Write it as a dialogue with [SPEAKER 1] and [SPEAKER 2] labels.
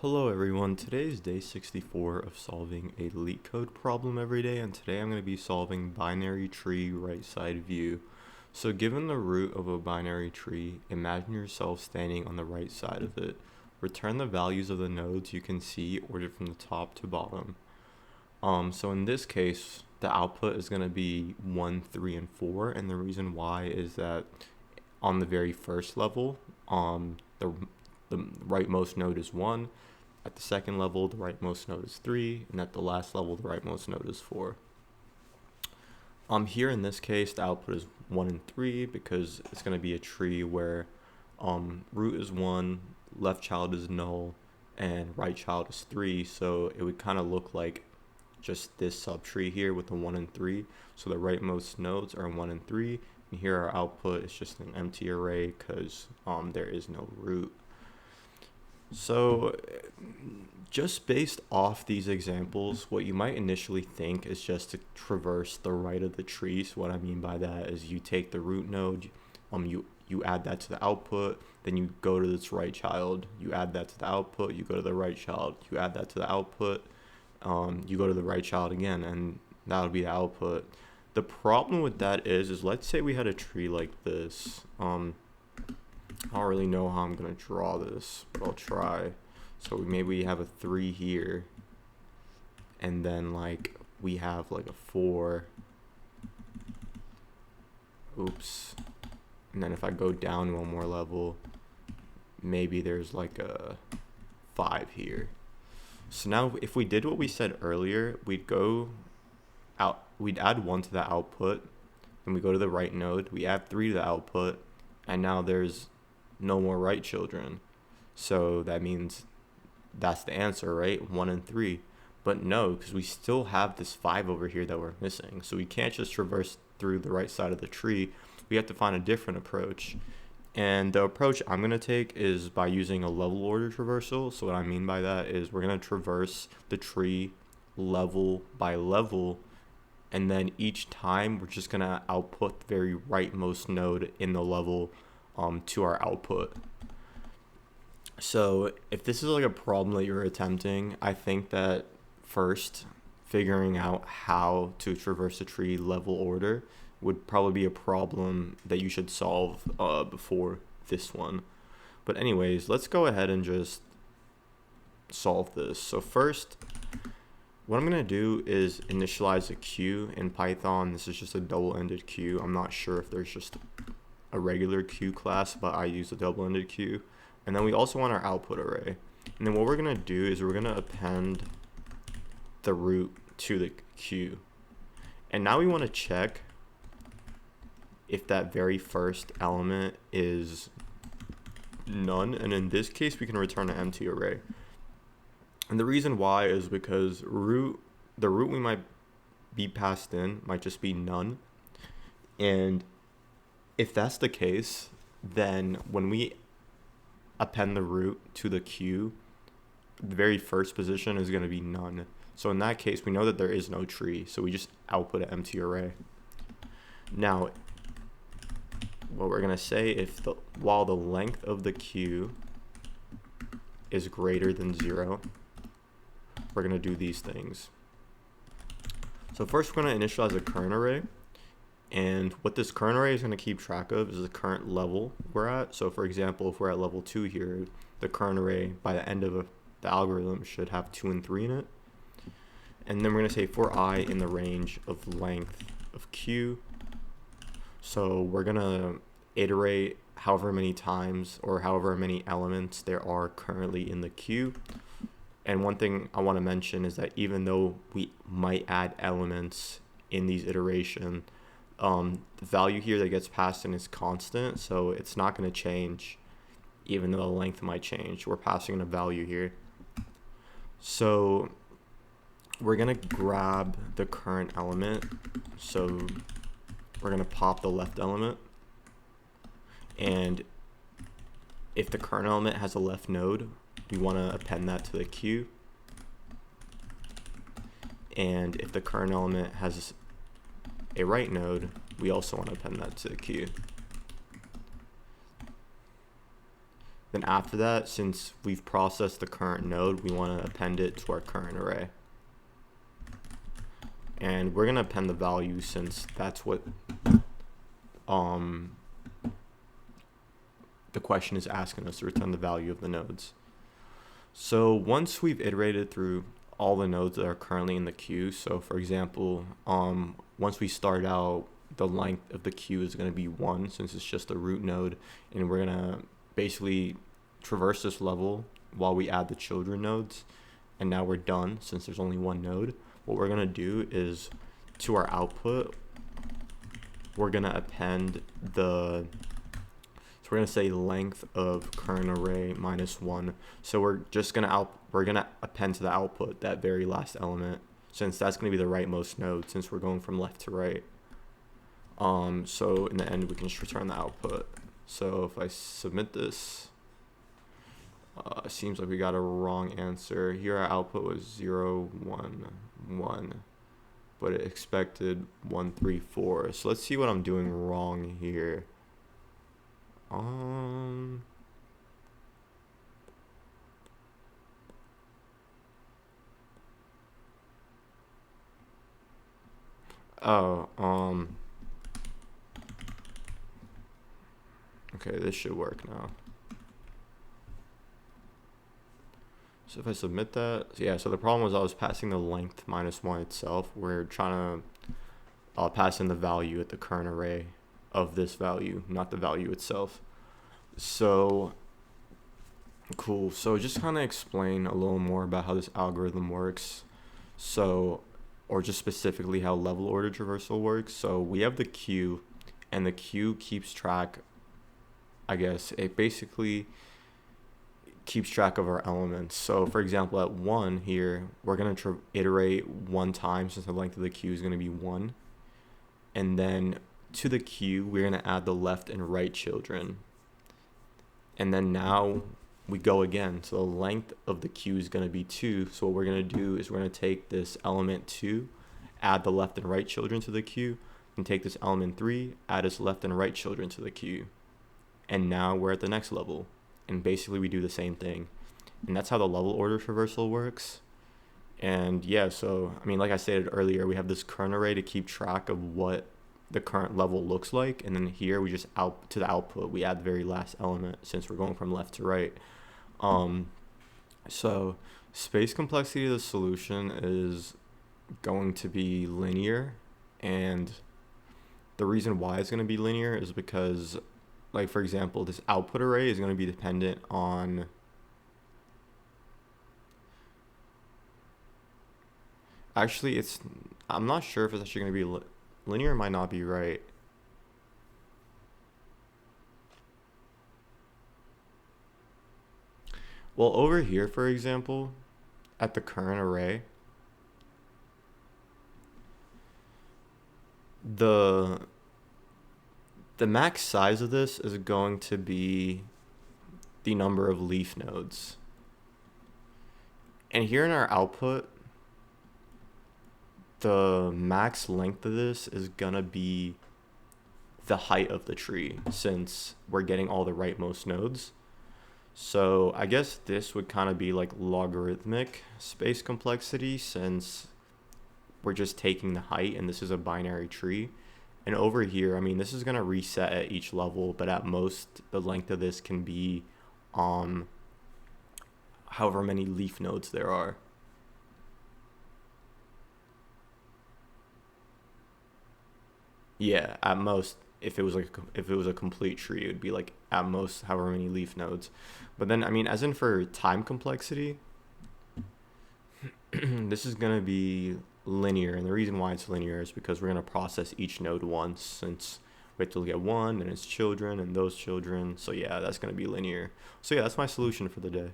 [SPEAKER 1] Hello everyone, today is day 64 of solving a LeetCode problem every day, and today I'm going to be solving binary tree right side view. So given the root of a binary tree, imagine yourself standing on the right side of it. Return the values of the nodes you can see ordered from the top to bottom. So in this case, the output is going to be 1, 3, and 4, and the reason why is that on the very first level, the rightmost node is 1. At the second level, the rightmost node is 3, and at the last level, the rightmost node is 4. Here in this case, the output is 1 and 3 because it's going to be a tree where root is 1, left child is null, and right child is 3. So it would kind of look like just this subtree here with the 1 and 3. So the rightmost nodes are 1 and 3, and here our output is just an empty array because there is no root. So just based off these examples, what you might initially think is just to traverse the right of the tree. So what I mean by that is you take the root node, you add that to the output, then you go to this right child, you add that to the output, you go to the right child, you add that to the output, you go to the right child again, and that would be the output. The problem with that is let's say we had a tree like this. I don't really know how I'm gonna draw this, but I'll try. So maybe we have a 3 here, and then like we have like a 4. Oops. And then if I go down one more level, maybe there's like a 5 here. So now if we did what we said earlier, we'd add 1 to the output, and we go to the right node, we add 3 to the output, and now there's no more right children. So that means that's the answer, right? 1 and 3. But no, because we still have this 5 over here that we're missing. So we can't just traverse through the right side of the tree. We have to find a different approach. And the approach I'm going to take is by using a level order traversal. So what I mean by that is we're going to traverse the tree level by level, and then each time we're just going to output the very rightmost node in the level to our output. So if this is like a problem that you're attempting, I think that first figuring out how to traverse a tree level order would probably be a problem that you should solve before this one. But anyways, let's go ahead and just solve this. So first, what I'm going to do is initialize a queue in Python. This is just a double-ended queue. I'm not sure if there's just a regular queue class, but I use a double-ended queue. And then we also want our output array. And then what we're going to do is we're going to append the root to the queue. And now we want to check if that very first element is none. And in this case, we can return an empty array. And the reason why is because the root we might be passed in might just be none. And if that's the case, then when we append the root to the queue, the very first position is going to be none. So in that case, we know that there is no tree, so we just output an empty array. Now, what we're going to say, while the length of the queue is greater than 0, we're going to do these things. So first, we're going to initialize a current array. And what this current array is going to keep track of is the current level we're at. So for example, if we're at level 2 here, the current array by the end of the algorithm should have 2 and 3 in it. And then we're going to say for I in the range of length of q. So we're going to iterate however many times or however many elements there are currently in the queue. And one thing I want to mention is that even though we might add elements in these iterations, the value here that gets passed in is constant, so it's not going to change even though the length might change. We're passing in a value here. So we're going to grab the current element. So we're going to pop the left element. And if the current element has a left node, we want to append that to the queue. And if the current element has a right node, we also want to append that to the queue. Then after that, since we've processed the current node, we want to append it to our current array. And we're going to append the value since that's what the question is asking us to return the value of the nodes. So once we've iterated through all the nodes that are currently in the queue, so for example, once we start out, the length of the queue is going to be 1 since it's just a root node, and we're going to basically traverse this level while we add the children nodes, and now we're done since there's only one node. What we're going to do is to our output, we're going to append the, so we're going to say length of current array minus 1. So we're just going to append to the output that very last element, since that's going to be the rightmost node since we're going from left to right. So in the end, we can just return the output. So if I submit this, it seems like we got a wrong answer. Here our output was 0, 1, 1, but it expected 1, 3, 4. So let's see what I'm doing wrong here. Okay, this should work now. So if I submit that, yeah, so the problem was I was passing the length minus 1 itself. We're trying to pass in the value at the current array of this value, not the value itself. So cool. So just kind of explain a little more about how this algorithm works. So, or just specifically how level order traversal works. So we have the queue, and the queue keeps track, I guess, it basically keeps track of our elements. So for example, at 1 here, we're going to iterate 1 time since the length of the queue is going to be 1. And then to the queue, we're going to add the left and right children. And then now we go again. So the length of the queue is going to be 2. So what we're going to do is we're going to take this element 2, add the left and right children to the queue, and take this element 3, add its left and right children to the queue. And now we're at the next level. And basically we do the same thing. And that's how the level order traversal works. And yeah, so I mean, like I stated earlier, we have this current array to keep track of what the current level looks like. And then here we just to the output, we add the very last element since we're going from left to right. So space complexity of the solution is going to be linear. And the reason why it's going to be linear is because, like, for example, this output array is going to be dependent on actually I'm not sure if it's actually going to be linear. Might not be right. Well, over here, for example, at the current array, the max size of this is going to be the number of leaf nodes. And here in our output, the max length of this is gonna be the height of the tree since we're getting all the rightmost nodes. So I guess this would kind of be like logarithmic space complexity since we're just taking the height and this is a binary tree. And over here, I mean, this is going to reset at each level, but at most the length of this can be however many leaf nodes there are. Yeah, at most, if it was a complete tree, it would be like at most however many leaf nodes. But then, I mean, as in for time complexity, this is going to be linear, and the reason why it's linear is because we're going to process each node once since we have to get 1 and its children and those children. So yeah, that's going to be linear. So yeah, that's my solution for the day.